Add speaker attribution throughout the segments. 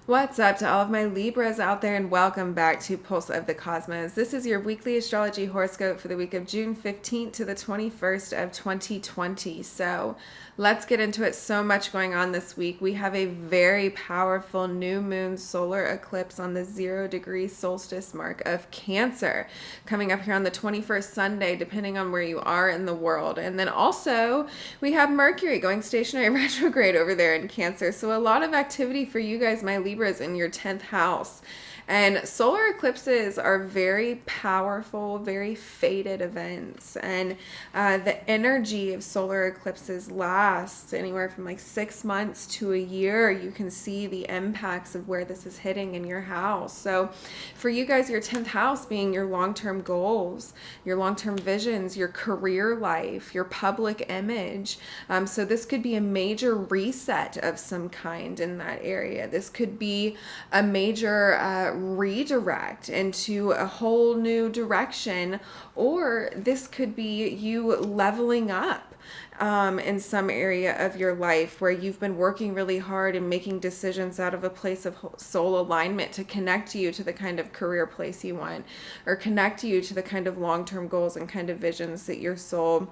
Speaker 1: What's up to all of my Libras out there, and welcome back to Pulse of the Cosmos. This is your weekly astrology horoscope for the week of June 15th to the 21st of 2020. So let's get into it. So much going on this week. We have a very powerful new moon solar eclipse on the 0-degree solstice mark of Cancer coming up here on the 21st Sunday, depending on where you are in the world. And then also we have Mercury going stationary retrograde over there in Cancer. So a lot of activity for you guys, my Libras, in your 10th house. And solar eclipses are very powerful, very fated events. And the energy of solar eclipses lasts anywhere from like 6 months to a year. You can see the impacts of where this is hitting in your house. So for you guys, your 10th house being your long-term goals, your long-term visions, your career life, your public image. So this could be a major reset of some kind in that area. This could be a major redirect into a whole new direction, or this could be you leveling up in some area of your life where you've been working really hard and making decisions out of a place of soul alignment to connect you to the kind of career place you want, or connect you to the kind of long-term goals and kind of visions that your soul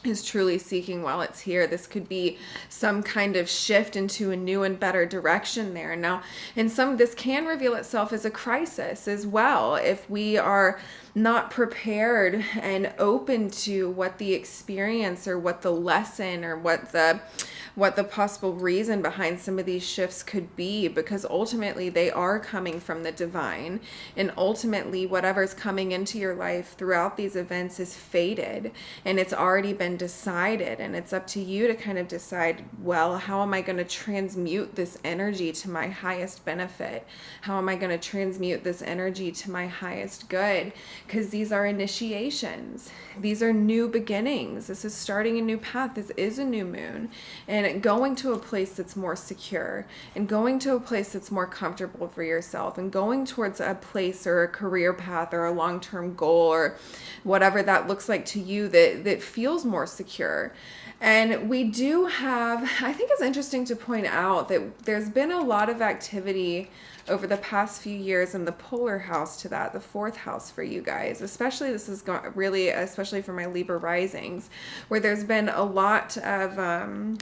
Speaker 1: is truly seeking while it's here. This could be some kind of shift into a new and better direction there. Now, this can reveal itself as a crisis as well if we are not prepared and open to what the experience or what the lesson or what the possible reason behind some of these shifts could be, because ultimately they are coming from the divine, and ultimately whatever's coming into your life throughout these events is fated and it's already been decided, and it's up to you to kind of decide, well, how am I going to transmute this energy to my highest benefit? How am I going to transmute this energy to my highest good? Because these are initiations. These are new beginnings. This is starting a new path. This is a new moon. And going to a place that's more secure, and going to a place that's more comfortable for yourself, and going towards a place or a career path or a long-term goal or whatever that looks like to you that feels more secure. And we do have, I think it's interesting to point out that there's been a lot of activity over the past few years in the polar house to that, the 4th house for you guys. Especially this is really, especially for my Libra risings, where there's been a lot of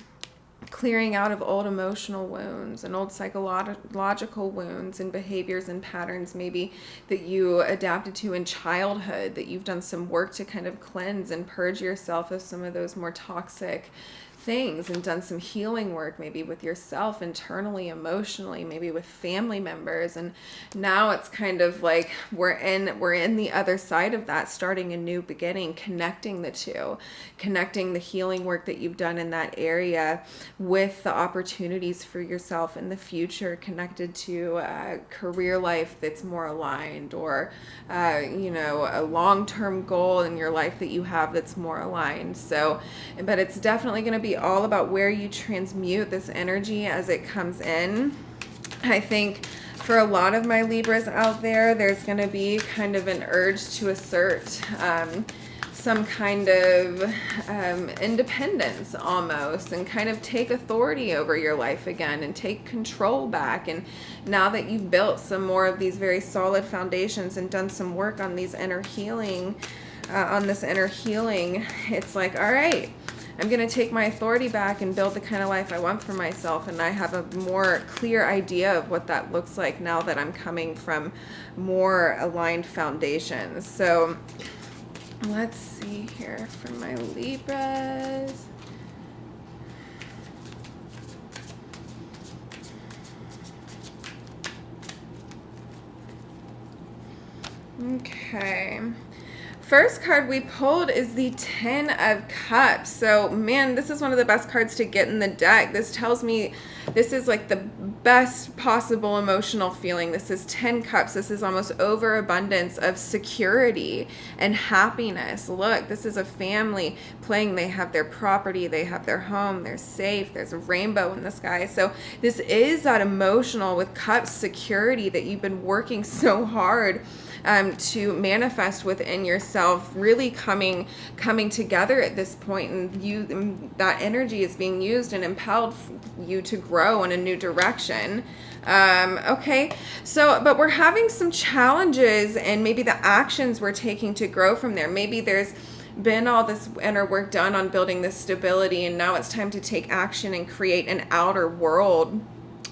Speaker 1: clearing out of old emotional wounds and old psychological wounds and behaviors and patterns maybe that you adapted to in childhood, that you've done some work to kind of cleanse and purge yourself of some of those more toxic things, and done some healing work maybe with yourself internally, emotionally, maybe with family members. And now it's kind of like we're in the other side of that, starting a new beginning, connecting the two, connecting the healing work that you've done in that area with the opportunities for yourself in the future, connected to a career life that's more aligned, or a long-term goal in your life that you have that's more aligned. So, but it's definitely going to be all about where you transmute this energy as it comes in. I think for a lot of my Libras out there, there's going to be kind of an urge to assert some kind of independence almost, and kind of take authority over your life again and take control back. And now that you've built some more of these very solid foundations and done some work on these inner healing, it's like, all right, I'm going to take my authority back and build the kind of life I want for myself. And I have a more clear idea of what that looks like now that I'm coming from more aligned foundations. So let's see here for my Libras. Okay. First card we pulled is the 10 of Cups. So, man, this is one of the best cards to get in the deck. This tells me this is like the best possible emotional feeling. This is 10 Cups. This is almost overabundance of security and happiness. Look, this is a family playing. They have their property. They have their home. They're safe. There's a rainbow in the sky. So this is that emotional with Cups security that you've been working so hard to manifest within yourself really coming together at this point, and that energy is being used and impelled you to grow in a new direction. Okay, so, but we're having some challenges, and maybe the actions we're taking to grow from there. Maybe there's been all this inner work done on building this stability, and now it's time to take action and create an outer world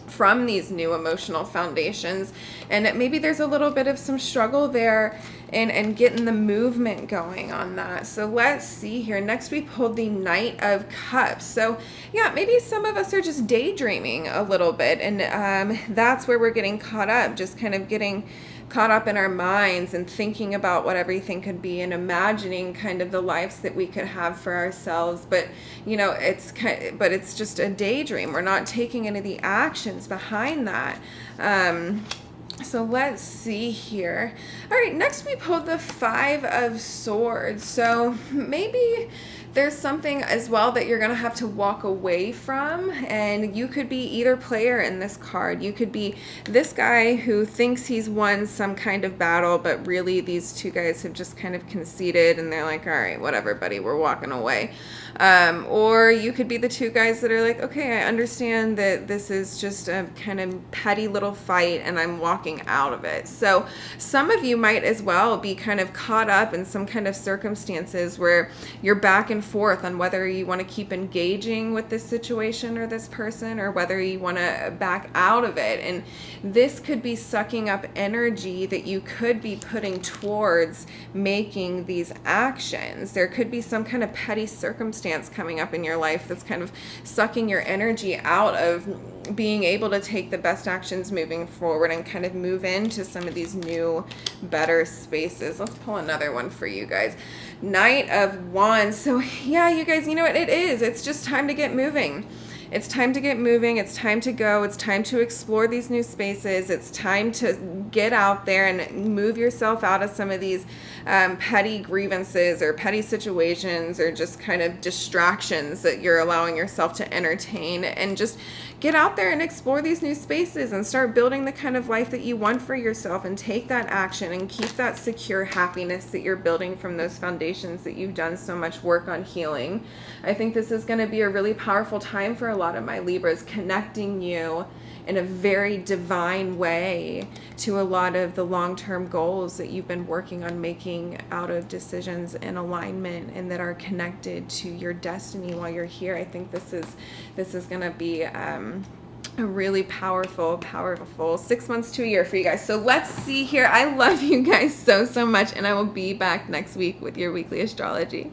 Speaker 1: from these new emotional foundations. And maybe there's a little bit of some struggle there and getting the movement going on that. So let's see here. Next, we pulled the Knight of Cups. So yeah, maybe some of us are just daydreaming a little bit, and that's where we're getting caught up, just kind of getting caught up in our minds and thinking about what everything could be and imagining kind of the lives that we could have for ourselves. But it's just a daydream. We're not taking any of the actions behind that. So let's see here. All right, next we pulled the Five of Swords. So maybe there's something as well that you're going to have to walk away from, and you could be either player in this card. You could be this guy who thinks he's won some kind of battle, but really these two guys have just kind of conceded, and they're like, all right, whatever, buddy, we're walking away. Or you could be the two guys that are like, okay, I understand that this is just a kind of petty little fight, and I'm walking out of it. So some of you might as well be kind of caught up in some kind of circumstances where you're back and forth on whether you want to keep engaging with this situation or this person, or whether you want to back out of it. And this could be sucking up energy that you could be putting towards making these actions. There could be some kind of petty circumstance coming up in your life that's kind of sucking your energy out of being able to take the best actions moving forward and kind of move into some of these new, better spaces. Let's pull another one for you guys. Knight of Wands. So yeah, you guys, you know what it is? It's just time to get moving. It's time to get moving. It's time to go. It's time to explore these new spaces. It's time to get out there and move yourself out of some of these petty grievances or petty situations or just kind of distractions that you're allowing yourself to entertain, and just get out there and explore these new spaces and start building the kind of life that you want for yourself, and take that action and keep that secure happiness that you're building from those foundations that you've done so much work on healing. I think this is going to be a really powerful time for a lot of my Libras, connecting you in a very divine way to a lot of the long-term goals that you've been working on making out of decisions in alignment and that are connected to your destiny while you're here. I think this is going to be a really powerful 6 months to a year for you guys. So let's see here. I love you guys so much, and I will be back next week with your weekly astrology.